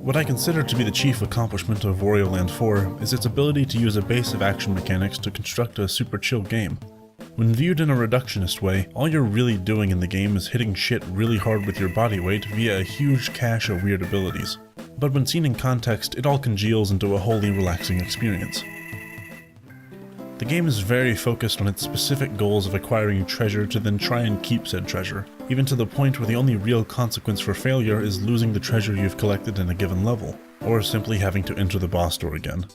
What I consider to be the chief accomplishment of Wario Land 4 is its ability to use a base of action mechanics to construct a super chill game. When viewed in a reductionist way, all you're really doing in the game is hitting shit really hard with your body weight via a huge cache of weird abilities. But when seen in context, it all congeals into a wholly relaxing experience. The game is very focused on its specific goals of acquiring treasure to then try and keep said treasure, even to the point where the only real consequence for failure is losing the treasure you've collected in a given level, or simply having to enter the boss door again.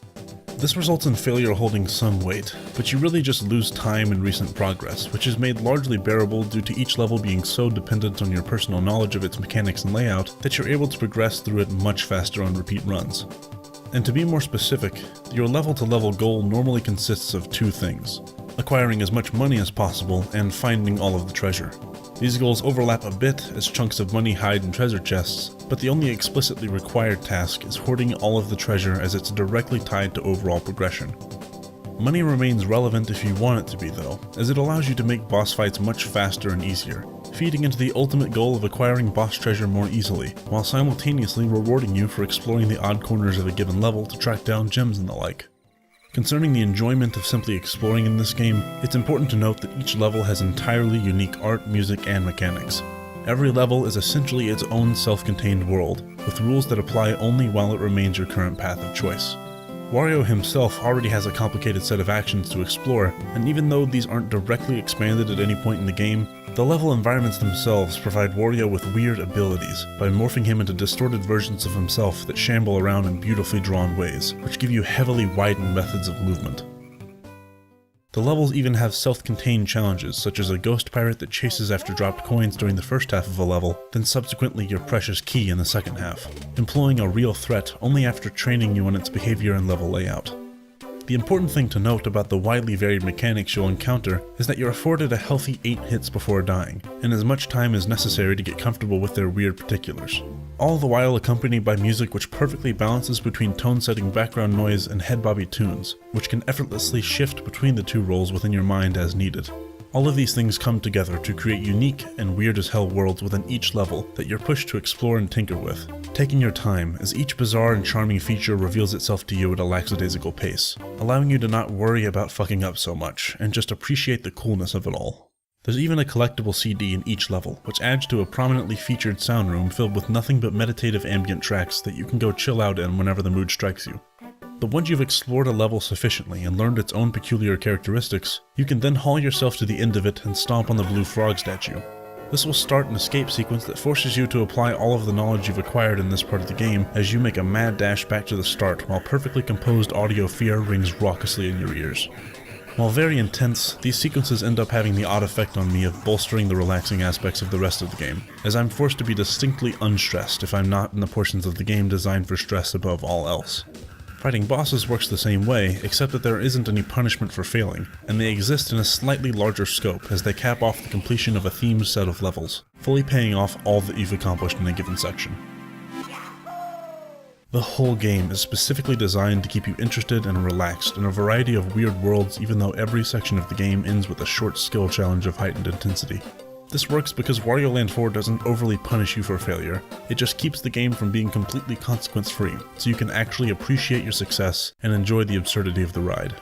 This results in failure holding some weight, but you really just lose time and recent progress, which is made largely bearable due to each level being so dependent on your personal knowledge of its mechanics and layout that you're able to progress through it much faster on repeat runs. And to be more specific, your level-to-level goal normally consists of two things: acquiring as much money as possible and finding all of the treasure. These goals overlap a bit as chunks of money hide in treasure chests, but the only explicitly required task is hoarding all of the treasure as it's directly tied to overall progression. Money remains relevant if you want it to be though, as it allows you to make boss fights much faster and easier, feeding into the ultimate goal of acquiring boss treasure more easily, while simultaneously rewarding you for exploring the odd corners of a given level to track down gems and the like. Concerning the enjoyment of simply exploring in this game, it's important to note that each level has entirely unique art, music, and mechanics. Every level is essentially its own self-contained world, with rules that apply only while it remains your current path of choice. Wario himself already has a complicated set of actions to explore, and even though these aren't directly expanded at any point in the game, the level environments themselves provide Wario with weird abilities by morphing him into distorted versions of himself that shamble around in beautifully drawn ways, which give you heavily widened methods of movement. The levels even have self-contained challenges, such as a ghost pirate that chases after dropped coins during the first half of a level, then subsequently your precious key in the second half, employing a real threat only after training you on its behavior and level layout. The important thing to note about the widely varied mechanics you'll encounter is that you're afforded a healthy 8 hits before dying, and as much time as necessary to get comfortable with their weird particulars. All the while accompanied by music which perfectly balances between tone-setting background noise and head-bobby tunes, which can effortlessly shift between the two roles within your mind as needed. All of these things come together to create unique and weird-as-hell worlds within each level that you're pushed to explore and tinker with, taking your time as each bizarre and charming feature reveals itself to you at a lackadaisical pace, allowing you to not worry about fucking up so much, and just appreciate the coolness of it all. There's even a collectible CD in each level, which adds to a prominently featured sound room filled with nothing but meditative ambient tracks that you can go chill out in whenever the mood strikes you. But once you've explored a level sufficiently and learned its own peculiar characteristics, you can then haul yourself to the end of it and stomp on the blue frog statue. This will start an escape sequence that forces you to apply all of the knowledge you've acquired in this part of the game as you make a mad dash back to the start while perfectly composed audio fear rings raucously in your ears. While very intense, these sequences end up having the odd effect on me of bolstering the relaxing aspects of the rest of the game, as I'm forced to be distinctly unstressed if I'm not in the portions of the game designed for stress above all else. Fighting bosses works the same way, except that there isn't any punishment for failing, and they exist in a slightly larger scope as they cap off the completion of a themed set of levels, fully paying off all that you've accomplished in a given section. The whole game is specifically designed to keep you interested and relaxed in a variety of weird worlds, even though every section of the game ends with a short skill challenge of heightened intensity. This works because Wario Land 4 doesn't overly punish you for failure, it just keeps the game from being completely consequence-free, so you can actually appreciate your success and enjoy the absurdity of the ride.